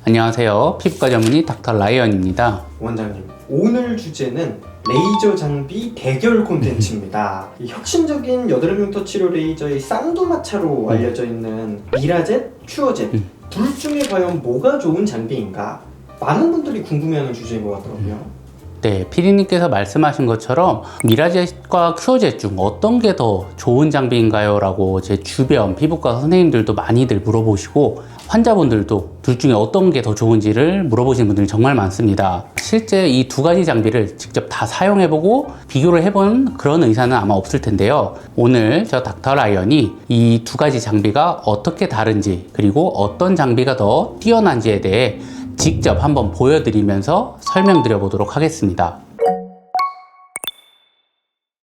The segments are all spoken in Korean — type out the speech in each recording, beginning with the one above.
안녕하세요. 피부과 전문의 닥터 라이언입니다. 원장님, 오늘 주제는 레이저 장비 대결 콘텐츠입니다. 이 혁신적인 여드름 흉터 치료 레이저의 쌍두마차로 알려져 있는 미라젯, 큐어젯 둘 중에 과연 뭐가 좋은 장비인가? 많은 분들이 궁금해하는 주제인 것 같더라고요. 네, 피디님께서 말씀하신 것처럼 미라젯과 큐어젯 중 어떤 게 더 좋은 장비인가요? 라고 제 주변 피부과 선생님들도 많이들 물어보시고 환자분들도 둘 중에 어떤 게 더 좋은지를 물어보시는 분들이 정말 많습니다. 실제 이 두 가지 장비를 직접 다 사용해보고 비교를 해본 그런 의사는 아마 없을 텐데요. 오늘 저 닥터 라이언이 이 두 가지 장비가 어떻게 다른지 그리고 어떤 장비가 더 뛰어난지에 대해 직접 한번 보여드리면서 설명드려 보도록 하겠습니다.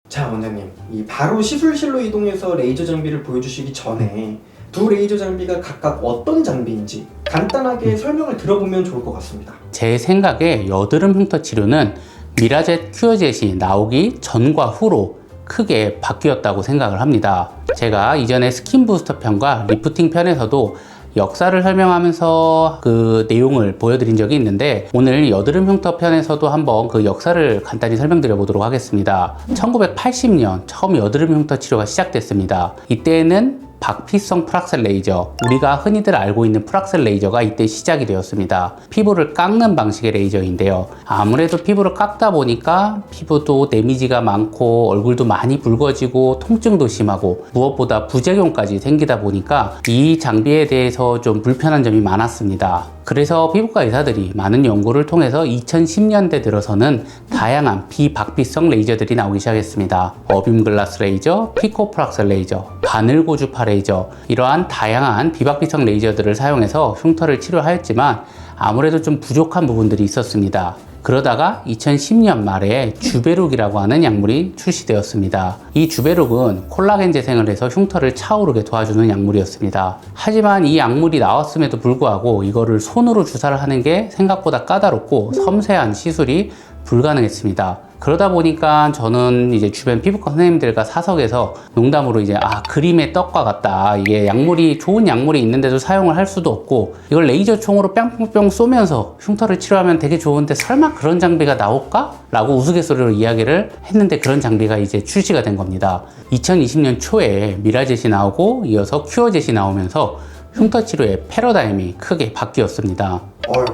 자, 원장님, 바로 시술실로 이동해서 레이저 장비를 보여주시기 전에 두 레이저 장비가 각각 어떤 장비인지 간단하게 설명을 들어보면 좋을 것 같습니다. 제 생각에 여드름 흉터 치료는 미라젯, 큐어젯이 나오기 전과 후로 크게 바뀌었다고 생각을 합니다. 제가 이전에 스킨 부스터 편과 리프팅 편에서도 역사를 설명하면서 그 내용을 보여드린 적이 있는데 오늘 여드름 흉터 편에서도 한번 그 역사를 간단히 설명드려 보도록 하겠습니다. 1980년 처음 여드름 흉터 치료가 시작됐습니다. 이때는 박피성 프락셀 레이저, 우리가 흔히들 알고 있는 프락셀 레이저가 이때 시작이 되었습니다. 피부를 깎는 방식의 레이저인데요. 아무래도 피부를 깎다 보니까 피부도 데미지가 많고 얼굴도 많이 붉어지고 통증도 심하고 무엇보다 부작용까지 생기다 보니까 이 장비에 대해서 좀 불편한 점이 많았습니다. 그래서 피부과 의사들이 많은 연구를 통해서 2010년대 들어서는 다양한 비박피성 레이저들이 나오기 시작했습니다. 어빔 글라스 레이저, 피코 프락셀 레이저, 바늘 고주파 레이저, 이러한 다양한 비박피성 레이저들을 사용해서 흉터를 치료하였지만 아무래도 좀 부족한 부분들이 있었습니다. 그러다가 2010년 말에 주베룩이라고 하는 약물이 출시되었습니다. 이 주베룩은 콜라겐 재생을 해서 흉터를 차오르게 도와주는 약물이었습니다. 하지만 이 약물이 나왔음에도 불구하고 이거를 손으로 주사를 하는 게 생각보다 까다롭고 섬세한 시술이 불가능했습니다. 그러다 보니까 저는 이제 주변 피부과 선생님들과 사석에서 농담으로 이제 그림의 떡과 같다. 이게 약물이 좋은 약물이 있는데도 사용을 할 수도 없고 이걸 레이저 총으로 뿅뿅뿅 쏘면서 흉터를 치료하면 되게 좋은데 설마 그런 장비가 나올까? 라고 우스갯소리로 이야기를 했는데 그런 장비가 이제 출시가 된 겁니다. 2020년 초에 미라젯이 나오고 이어서 큐어젯이 나오면서 흉터 치료의 패러다임이 크게 바뀌었습니다.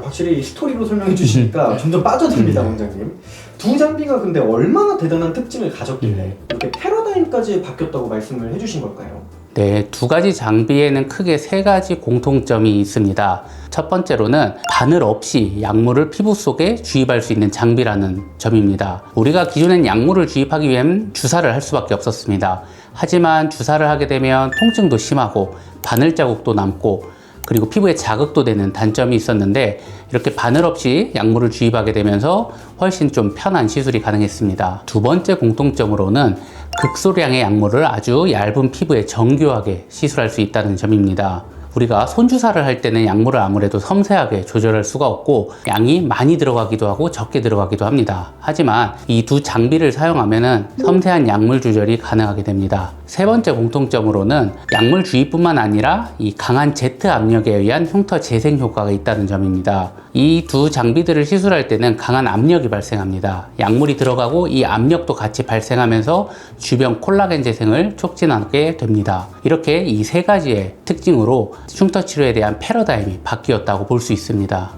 확실히 스토리로 설명해 주시니까 점점 빠져듭니다, 원장님. 두 장비가 근데 얼마나 대단한 특징을 가졌길래 이렇게 패러다임까지 바뀌었다고 말씀을 해주신 걸까요? 네, 두 가지 장비에는 크게 세 가지 공통점이 있습니다. 첫 번째로는 바늘 없이 약물을 피부 속에 주입할 수 있는 장비라는 점입니다. 우리가 기존엔 약물을 주입하기 위한 주사를 할 수밖에 없었습니다. 하지만 주사를 하게 되면 통증도 심하고 바늘 자국도 남고 그리고 피부에 자극도 되는 단점이 있었는데 이렇게 바늘 없이 약물을 주입하게 되면서 훨씬 좀 편한 시술이 가능했습니다. 두 번째 공통점으로는 극소량의 약물을 아주 얇은 피부에 정교하게 시술할 수 있다는 점입니다. 우리가 손주사를 할 때는 약물을 아무래도 섬세하게 조절할 수가 없고 양이 많이 들어가기도 하고 적게 들어가기도 합니다. 하지만 이 두 장비를 사용하면 섬세한 약물 조절이 가능하게 됩니다. 세 번째 공통점으로는 약물 주입뿐만 아니라 이 강한 제트 압력에 의한 흉터 재생 효과가 있다는 점입니다. 이 두 장비들을 시술할 때는 강한 압력이 발생합니다. 약물이 들어가고 이 압력도 같이 발생하면서 주변 콜라겐 재생을 촉진하게 됩니다. 이렇게 이 세 가지의 특징으로 흉터 치료에 대한 패러다임이 바뀌었다고 볼 수 있습니다.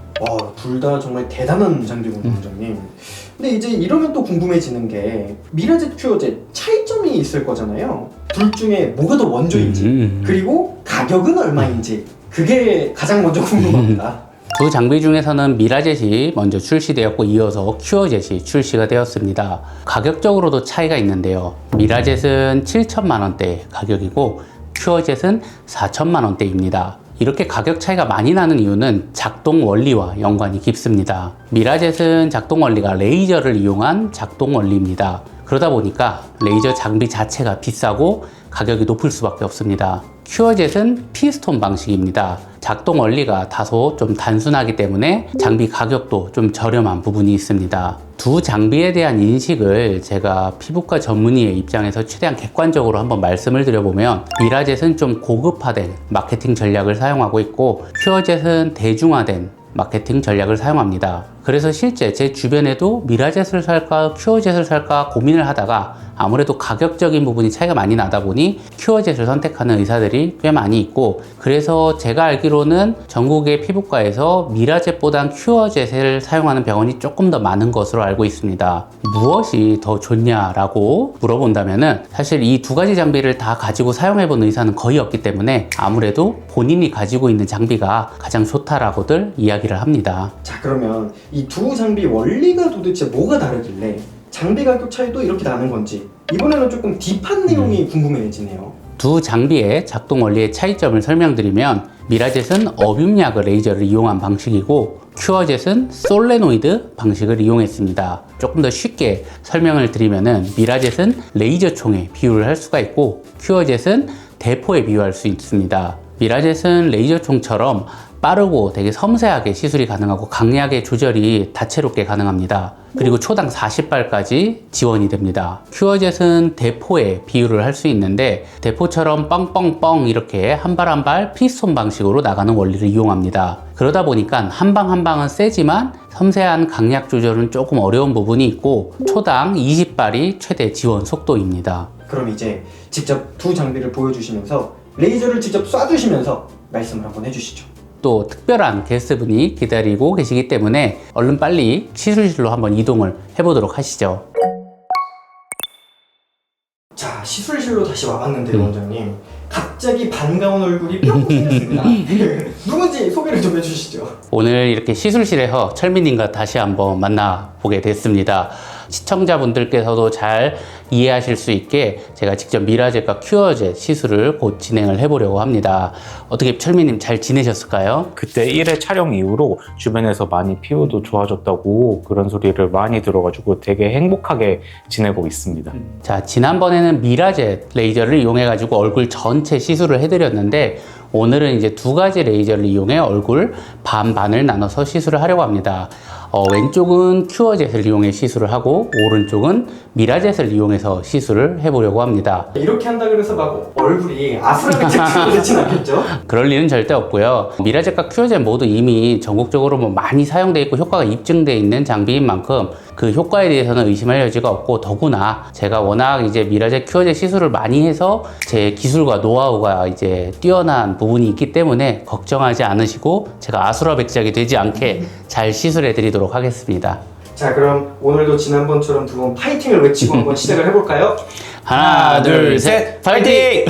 둘 다 정말 대단한 장비군요, 원장님. 근데 이제 이러면 또 궁금해지는 게 미라젯, 큐어젯 차이점이 있을 거잖아요. 둘 중에 뭐가 더 원조인지 그리고 가격은 얼마인지 그게 가장 먼저 궁금합니다. 두 장비 중에서는 미라젯이 먼저 출시되었고 이어서 큐어젯이 출시가 되었습니다. 가격적으로도 차이가 있는데요. 미라젯은 7천만 원대 가격이고 큐어젯은 4천만 원대입니다. 이렇게 가격 차이가 많이 나는 이유는 작동 원리와 연관이 깊습니다. 미라젯은 작동 원리가 레이저를 이용한 작동 원리입니다. 그러다 보니까 레이저 장비 자체가 비싸고 가격이 높을 수밖에 없습니다. 큐어젯은 피스톤 방식입니다. 작동 원리가 다소 좀 단순하기 때문에 장비 가격도 좀 저렴한 부분이 있습니다. 두 장비에 대한 인식을 제가 피부과 전문의의 입장에서 최대한 객관적으로 한번 말씀을 드려보면, 미라젯은 좀 고급화된 마케팅 전략을 사용하고 있고 큐어젯은 대중화된 마케팅 전략을 사용합니다. 그래서 실제 제 주변에도 미라젯을 살까 큐어젯을 살까 고민을 하다가 아무래도 가격적인 부분이 차이가 많이 나다 보니 큐어젯을 선택하는 의사들이 꽤 많이 있고, 그래서 제가 알기로는 전국의 피부과에서 미라젯보단 큐어젯을 사용하는 병원이 조금 더 많은 것으로 알고 있습니다. 무엇이 더 좋냐라고 물어본다면은 사실 이 두 가지 장비를 다 가지고 사용해 본 의사는 거의 없기 때문에 아무래도 본인이 가지고 있는 장비가 가장 좋다라고들 이야기를 합니다. 자, 그러면 이 두 장비 원리가 도대체 뭐가 다르길래 장비 가격 차이도 이렇게 나는 건지 이번에는 조금 딥한 내용이 궁금해지네요. 두 장비의 작동 원리의 차이점을 설명드리면, 미라젯은 어뷸야그 레이저를 이용한 방식이고 큐어젯은 솔레노이드 방식을 이용했습니다. 조금 더 쉽게 설명을 드리면은 미라젯은 레이저총에 비유를 할 수가 있고 큐어젯은 대포에 비유할 수 있습니다. 미라젯은 레이저총처럼 빠르고 되게 섬세하게 시술이 가능하고 강약의 조절이 다채롭게 가능합니다. 그리고 초당 40발까지 지원이 됩니다. 큐어젯은 대포에 비유를 할 수 있는데 대포처럼 뻥뻥뻥 이렇게 한 발 한 발 피스톤 방식으로 나가는 원리를 이용합니다. 그러다 보니까 한 방 한 방은 세지만 섬세한 강약 조절은 조금 어려운 부분이 있고 초당 20발이 최대 지원 속도입니다. 그럼 이제 직접 두 장비를 보여주시면서 레이저를 직접 쏴주시면서 말씀을 한번 해주시죠. 또 특별한 게스트분이 기다리고 계시기 때문에 얼른 빨리 시술실로 한번 이동을 해보도록 하시죠. 자, 시술실로 다시 와봤는데요, 원장님. 갑자기 반가운 얼굴이 뿅 생겼습니다. 누군지 소개를 좀 해주시죠. 오늘 이렇게 시술실에서 철민님과 다시 한번 만나보게 됐습니다. 시청자분들께서도 잘 이해하실 수 있게 제가 직접 미라젯과 큐어젯 시술을 곧 진행을 해보려고 합니다. 어떻게 철민님 잘 지내셨을까요? 그때 1회 촬영 이후로 주변에서 많이 피부도 좋아졌다고 그런 소리를 많이 들어가지고 되게 행복하게 지내고 있습니다. 자, 지난번에는 미라젯 레이저를 이용해가지고 얼굴 전체 시술을 해드렸는데 오늘은 이제 두 가지 레이저를 이용해 얼굴 반반을 나눠서 시술을 하려고 합니다. 왼쪽은 큐어젯을 이용해 시술을 하고 오른쪽은 미라젯을 이용해서 시술을 해보려고 합니다. 이렇게 한다 그래서 막 얼굴이 아수라장처럼 되진 않겠죠? 그럴 일은 절대 없고요. 미라젯과 큐어젯 모두 이미 전국적으로 많이 사용되어 있고 효과가 입증되어 있는 장비인 만큼 그 효과에 대해서는 의심할 여지가 없고, 더구나 제가 워낙 이제 미라젯, 큐어젯 시술을 많이 해서 제 기술과 노하우가 이제 뛰어난 부분이 있기 때문에 걱정하지 않으시고 제가 아수라백작이 되지 않게 잘 시술해 드리도록 하겠습니다. 자, 그럼 오늘도 지난번처럼 두 분 파이팅을 외치고 한번 시작을 해볼까요? 하나, 둘, 셋, 파이팅!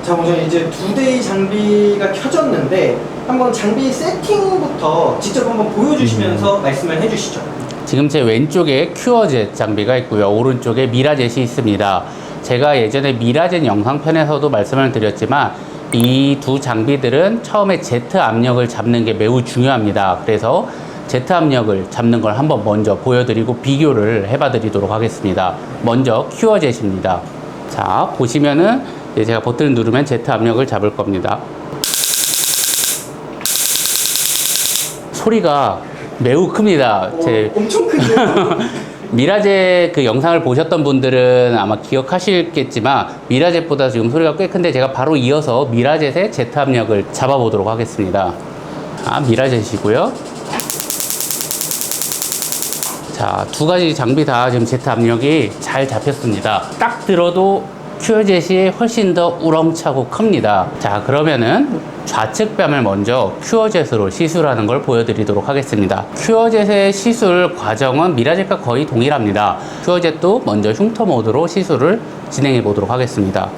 자, 먼저 이제 두 대의 장비가 켜졌는데 한번 장비 세팅부터 직접 한번 보여주시면서 말씀을 해주시죠. 지금 제 왼쪽에 큐어젯 장비가 있고요. 오른쪽에 미라젯이 있습니다. 제가 예전에 미라젯 영상편에서도 말씀을 드렸지만 이 두 장비들은 처음에 Z 압력을 잡는 게 매우 중요합니다. 그래서 Z 압력을 잡는 걸 한번 먼저 보여드리고 비교를 해봐 드리도록 하겠습니다. 먼저 큐어젯입니다. 자, 보시면은 제가 버튼을 누르면 Z 압력을 잡을 겁니다. 소리가 매우 큽니다. 엄청 크네요. 미라젯 그 영상을 보셨던 분들은 아마 기억하시겠지만 미라젯보다 지금 소리가 꽤 큰데 제가 바로 이어서 미라젯의 Z 압력을 잡아보도록 하겠습니다. 미라젯이고요. 자, 두 가지 장비 다 지금 Z 압력이 잘 잡혔습니다. 딱 들어도 큐어젯이 훨씬 더 우렁차고 큽니다. 자, 그러면은 좌측 뺨을 먼저 큐어젯으로 시술하는 걸 보여드리도록 하겠습니다. 큐어젯의 시술 과정은 미라젯과 거의 동일합니다. 큐어젯도 먼저 흉터 모드로 시술을 진행해 보도록 하겠습니다.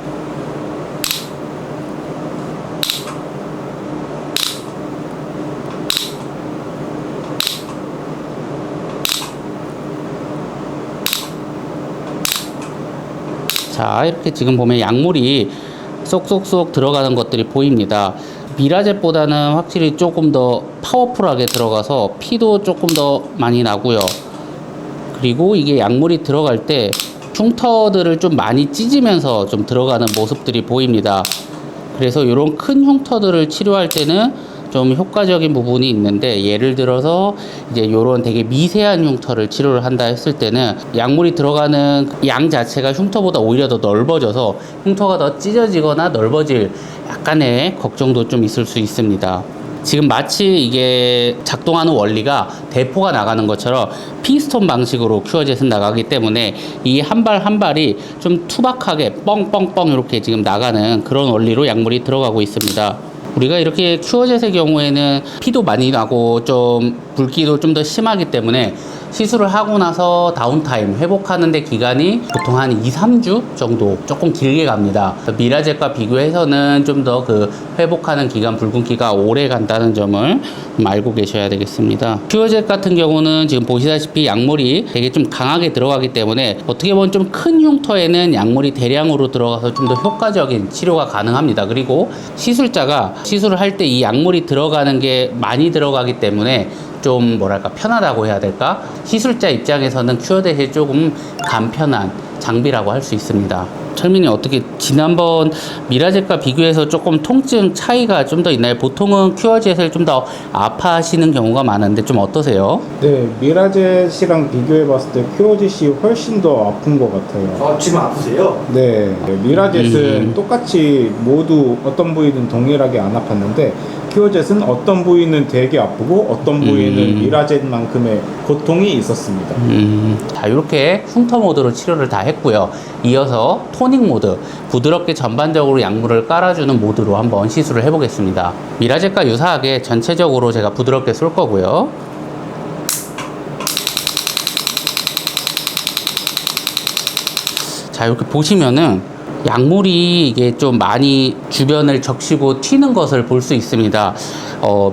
자, 이렇게 지금 보면 약물이 쏙쏙쏙 들어가는 것들이 보입니다. 미라젯보다는 확실히 조금 더 파워풀하게 들어가서 피도 조금 더 많이 나고요. 그리고 이게 약물이 들어갈 때 흉터들을 좀 많이 찢으면서 좀 들어가는 모습들이 보입니다. 그래서 이런 큰 흉터들을 치료할 때는 좀 효과적인 부분이 있는데, 예를 들어서 이제 이런 되게 미세한 흉터를 치료를 한다 했을 때는 약물이 들어가는 양 자체가 흉터보다 오히려 더 넓어져서 흉터가 더 찢어지거나 넓어질 약간의 걱정도 좀 있을 수 있습니다. 지금 마치 이게 작동하는 원리가 대포가 나가는 것처럼 피스톤 방식으로 큐어젯은 나가기 때문에 이 한 발 한 발이 좀 투박하게 뻥뻥뻥 이렇게 지금 나가는 그런 원리로 약물이 들어가고 있습니다. 우리가 이렇게 큐어젯의 경우에는 피도 많이 나고 좀 붉기도 좀 더 심하기 때문에 시술을 하고 나서 다운타임 회복하는 데 기간이 보통 한 2-3주 정도 조금 길게 갑니다. 미라젯과 비교해서는 좀 더 그 회복하는 기간, 붉은기가 오래 간다는 점을 좀 알고 계셔야 되겠습니다. 큐어젯 같은 경우는 지금 보시다시피 약물이 되게 좀 강하게 들어가기 때문에 어떻게 보면 좀 큰 흉터에는 약물이 대량으로 들어가서 좀 더 효과적인 치료가 가능합니다. 그리고 시술자가 시술을 할 때 이 약물이 들어가는 게 많이 들어가기 때문에 좀 뭐랄까 편하다고 해야 될까? 시술자 입장에서는 큐어젯이 조금 간편한 장비라고 할 수 있습니다. 철민이 어떻게 지난번 미라젯과 비교해서 조금 통증 차이가 좀 더 있나요? 보통은 큐어젯을 좀 더 아파하시는 경우가 많은데 좀 어떠세요? 네, 미라젯이랑 비교해봤을 때 큐어젯이 훨씬 더 아픈 것 같아요. 지금 아프세요? 네, 미라젯은 똑같이 모두 어떤 부위는 동일하게 안 아팠는데 큐어젯은 어떤 부위는 되게 아프고 어떤 부위는 미라젯만큼의 고통이 있었습니다. 자, 이렇게 흉터 모드로 치료를 다 했고요. 이어서 토닉 모드, 부드럽게 전반적으로 약물을 깔아주는 모드로 한번 시술을 해보겠습니다. 미라젯과 유사하게 전체적으로 제가 부드럽게 쏠 거고요. 자, 이렇게 보시면은 약물이 이게 좀 많이 주변을 적시고 튀는 것을 볼 수 있습니다.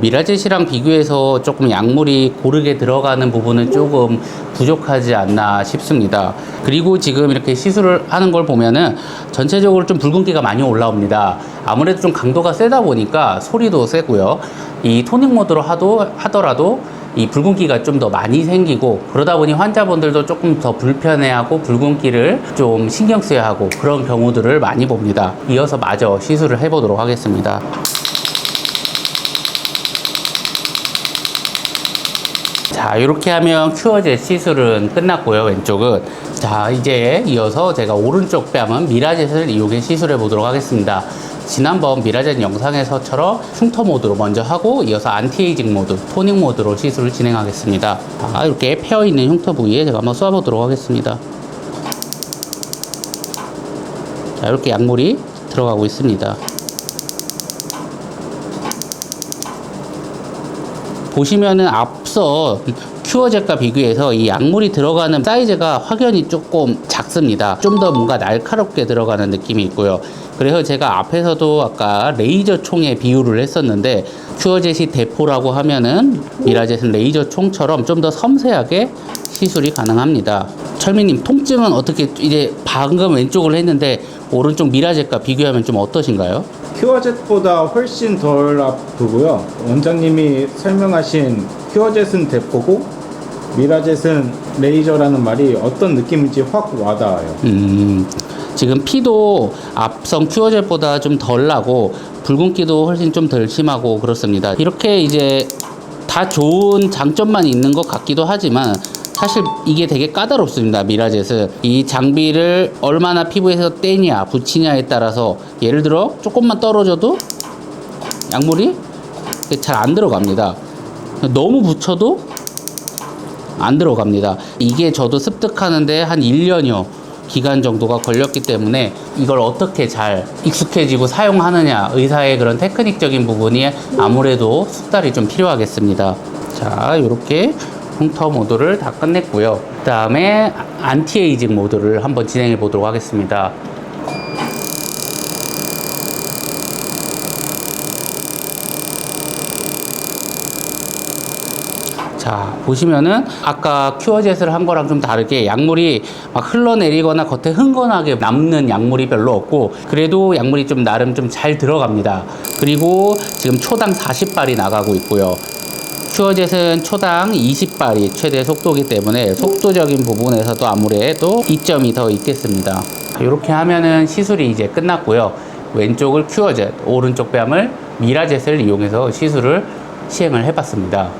미라젯이랑 비교해서 조금 약물이 고르게 들어가는 부분은 조금 부족하지 않나 싶습니다. 그리고 지금 이렇게 시술을 하는 걸 보면은 전체적으로 좀 붉은기가 많이 올라옵니다. 아무래도 좀 강도가 세다 보니까 소리도 세고요. 이 토닉 모드로 하더라도 이 붉은기가 좀 더 많이 생기고 그러다 보니 환자분들도 조금 더 불편해하고 붉은기를 좀 신경 써야 하고 그런 경우들을 많이 봅니다. 이어서 마저 시술을 해보도록 하겠습니다. 자, 이렇게 하면 큐어젯 시술은 끝났고요. 왼쪽은. 자, 이제 이어서 제가 오른쪽 뺨은 미라젯을 이용해 시술해 보도록 하겠습니다. 지난번 미라젯 영상에서처럼 흉터 모드로 먼저 하고 이어서 안티에이징 모드, 토닉 모드로 시술을 진행하겠습니다. 자, 이렇게 패어있는 흉터 부위에 제가 한번 쏴보도록 하겠습니다. 자, 이렇게 약물이 들어가고 있습니다. 보시면은 앞서 큐어젯과 비교해서 이 약물이 들어가는 사이즈가 확연히 조금 작습니다. 좀 더 뭔가 날카롭게 들어가는 느낌이 있고요. 그래서 제가 앞에서도 아까 레이저 총에 비유를 했었는데 큐어젯이 대포라고 하면은 미라젯은 레이저 총처럼 좀 더 섬세하게 시술이 가능합니다. 철민님, 통증은 어떻게, 이제 방금 왼쪽을 했는데 오른쪽 미라젯과 비교하면 좀 어떠신가요? 큐어젯보다 훨씬 덜 아프고요. 원장님이 설명하신 큐어젯은 대포고 미라젯은 레이저라는 말이 어떤 느낌인지 확 와닿아요. 지금 피도 앞선 큐어젯보다 좀 덜 나고 붉은기도 훨씬 좀 덜 심하고 그렇습니다. 이렇게 이제 다 좋은 장점만 있는 것 같기도 하지만 사실 이게 되게 까다롭습니다. 미라젯은 이 장비를 얼마나 피부에서 떼냐 붙이냐에 따라서 예를 들어 조금만 떨어져도 약물이 잘 안 들어갑니다. 너무 붙여도 안 들어갑니다. 이게 저도 습득하는데 한 1년여 기간 정도가 걸렸기 때문에 이걸 어떻게 잘 익숙해지고 사용하느냐, 의사의 그런 테크닉적인 부분이 아무래도 숙달이 좀 필요하겠습니다. 자, 이렇게 흉터 모드를 다 끝냈고요. 그 다음에 안티에이징 모드를 한번 진행해 보도록 하겠습니다. 자, 보시면은 아까 큐어젯을 한 거랑 좀 다르게 약물이 막 흘러내리거나 겉에 흥건하게 남는 약물이 별로 없고 그래도 약물이 좀 나름 좀 잘 들어갑니다. 그리고 지금 초당 40발이 나가고 있고요. 큐어젯은 초당 20발이 최대 속도이기 때문에 속도적인 부분에서도 아무래도 이점이 더 있겠습니다. 이렇게 하면은 시술이 이제 끝났고요. 왼쪽을 큐어젯, 오른쪽 뺨을 미라젯을 이용해서 시술을 시행을 해봤습니다.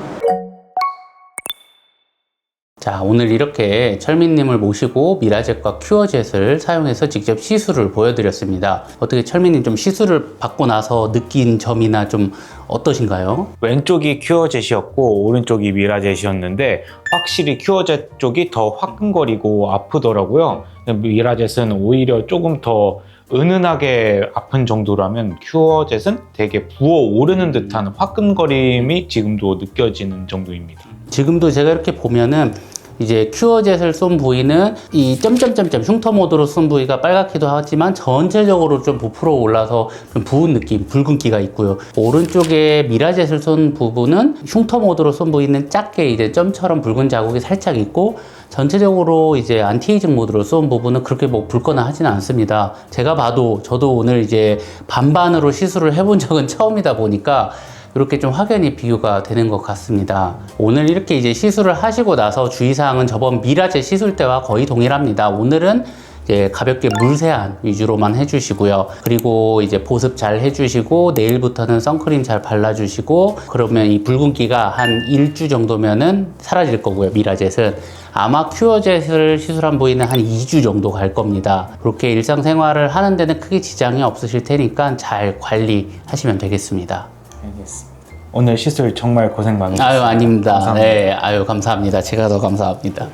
자, 오늘 이렇게 철민님을 모시고 미라젯과 큐어젯을 사용해서 직접 시술을 보여드렸습니다. 어떻게 철민님 좀 시술을 받고 나서 느낀 점이나 좀 어떠신가요? 왼쪽이 큐어젯이었고 오른쪽이 미라젯이었는데 확실히 큐어젯 쪽이 더 화끈거리고 아프더라고요. 미라젯은 오히려 조금 더 은은하게 아픈 정도라면 큐어젯은 되게 부어오르는 듯한 화끈거림이 지금도 느껴지는 정도입니다. 지금도 제가 이렇게 보면은 이제 큐어젯을 쏜 부위는 이 점점점점 흉터 모드로 쏜 부위가 빨갛기도 하지만 전체적으로 좀 부풀어 올라서 좀 부은 느낌, 붉은기가 있고요. 오른쪽에 미라젯을 쏜 부분은 흉터 모드로 쏜 부위는 작게 이제 점처럼 붉은 자국이 살짝 있고 전체적으로 이제 안티에이징 모드로 쏜 부분은 그렇게 뭐 붉거나 하지는 않습니다. 제가 봐도 저도 오늘 이제 반반으로 시술을 해본 적은 처음이다 보니까 이렇게 좀 확연히 비교가 되는 것 같습니다. 오늘 이렇게 이제 시술을 하시고 나서 주의사항은 저번 미라젯 시술 때와 거의 동일합니다. 오늘은 이제 가볍게 물세안 위주로만 해주시고요. 그리고 이제 보습 잘 해주시고 내일부터는 선크림 잘 발라주시고 그러면 이 붉은기가 한 1주 정도면은 사라질 거고요. 미라젯은 아마 큐어젯을 시술한 부위는 한 2주 정도 갈 겁니다. 그렇게 일상생활을 하는 데는 크게 지장이 없으실 테니까 잘 관리하시면 되겠습니다. 알겠습니다. 오늘 시술 정말 고생 많으셨습니다. 아유, 아닙니다. 감사합니다. 네, 아유, 감사합니다. 제가 더 감사합니다.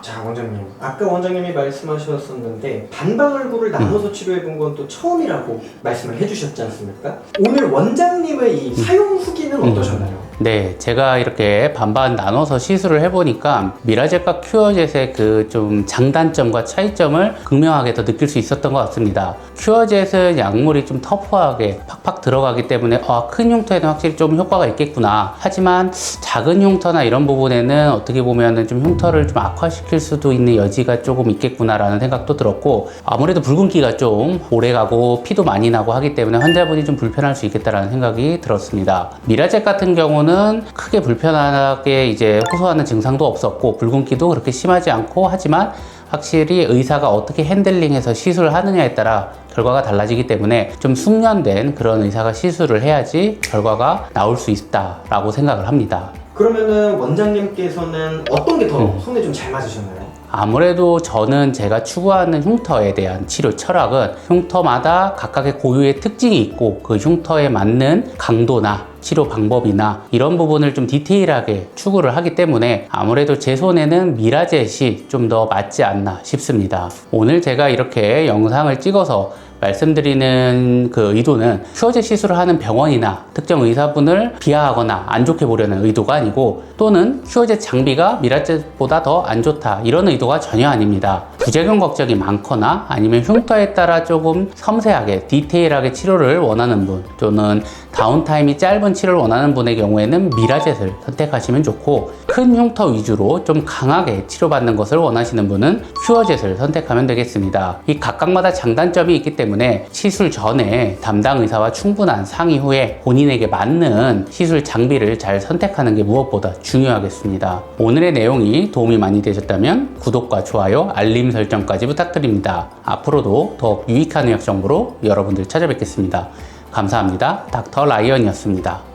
자, 원장님. 아까 원장님이 말씀하셨었는데 반방 얼굴을 나눠서 치료해본 건 또 처음이라고 말씀을 해주셨지 않습니까? 오늘 원장님의 이 사용 후기는 어떠셨나요? 네, 제가 이렇게 반반 나눠서 시술을 해보니까 미라젯과 큐어젯의 그 좀 장단점과 차이점을 극명하게 더 느낄 수 있었던 것 같습니다. 큐어젯은 약물이 좀 터프하게 팍팍 들어가기 때문에 큰 흉터에는 확실히 좀 효과가 있겠구나. 하지만 작은 흉터나 이런 부분에는 어떻게 보면은 좀 흉터를 좀 악화시킬 수도 있는 여지가 조금 있겠구나라는 생각도 들었고 아무래도 붉은기가 좀 오래가고 피도 많이 나고 하기 때문에 환자분이 좀 불편할 수 있겠다라는 생각이 들었습니다. 미라젯 같은 경우는 크게 불편하게 이제 호소하는 증상도 없었고 붉은기도 그렇게 심하지 않고 하지만 확실히 의사가 어떻게 핸들링해서 시술을 하느냐에 따라 결과가 달라지기 때문에 좀 숙련된 그런 의사가 시술을 해야지 결과가 나올 수 있다라고 생각을 합니다. 그러면은 원장님께서는 어떤 게 더 손에 좀 잘 맞으셨나요? 아무래도 저는 제가 추구하는 흉터에 대한 치료 철학은 흉터마다 각각의 고유의 특징이 있고 그 흉터에 맞는 강도나 치료 방법이나 이런 부분을 좀 디테일하게 추구를 하기 때문에 아무래도 제 손에는 미라젯이 좀 더 맞지 않나 싶습니다. 오늘 제가 이렇게 영상을 찍어서 말씀드리는 그 의도는 큐어젯 시술을 하는 병원이나 특정 의사분을 비하하거나 안 좋게 보려는 의도가 아니고 또는 큐어젯 장비가 미라젯보다 더 안 좋다 이런 의도가 전혀 아닙니다. 부작용 걱정이 많거나 아니면 흉터에 따라 조금 섬세하게 디테일하게 치료를 원하는 분 또는 다운타임이 짧은 치료를 원하는 분의 경우에는 미라젯을 선택하시면 좋고 큰 흉터 위주로 좀 강하게 치료받는 것을 원하시는 분은 큐어젯을 선택하면 되겠습니다. 이 각각마다 장단점이 있기 때문에 시술 전에 담당 의사와 충분한 상의 후에 본인에게 맞는 시술 장비를 잘 선택하는 게 무엇보다 중요하겠습니다. 오늘의 내용이 도움이 많이 되셨다면 구독과 좋아요, 알림 설정까지 부탁드립니다. 앞으로도 더욱 유익한 의학 정보로 여러분들 찾아뵙겠습니다. 감사합니다. 닥터 라이언이었습니다.